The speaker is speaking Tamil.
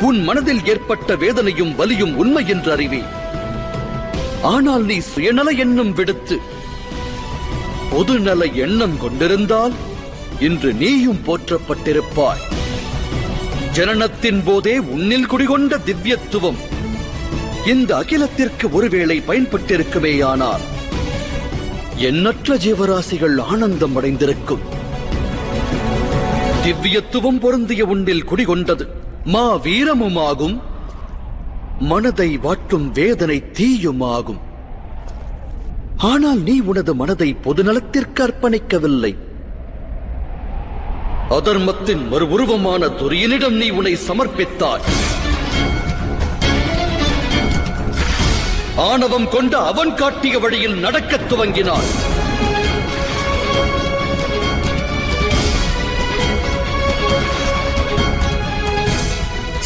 உன் மனதில் ஏற்பட்ட வேதனையும் வலியும் உண்மை என்று அறிவேன். ஆனால் நீ சுயநல எண்ணம் விடுத்து பொதுநல எண்ணம் கொண்டிருந்தால் இன்று நீயும் போற்றப்பட்டிருப்பாய். ஜனனத்தின் போதே உன்னில் குடிகொண்ட திவ்யத்துவம் இந்த அகிலத்திற்கு ஒருவேளை பயன்பட்டிருக்குமேயானால் எண்ணற்ற ஜீவராசிகள் ஆனந்தம் அடைந்திருக்கும். திவ்யத்துவம் பொருந்திய உன்னில் குடிகொண்டது மா வீரமுமாகும், மனதை வாட்டும் வேதனை தீயுமாகும். ஆனால் நீ உனது மனதை பொதுநலத்திற்கு அர்ப்பணிக்கவில்லை. அதர்மத்தின் மறு உருவமான துரியனிடம் நீ உன்னை சமர்ப்பித்தாய். ஆணவம் கொண்ட அவன் காட்டிய வழியில் நடக்கத் துவங்கினான்.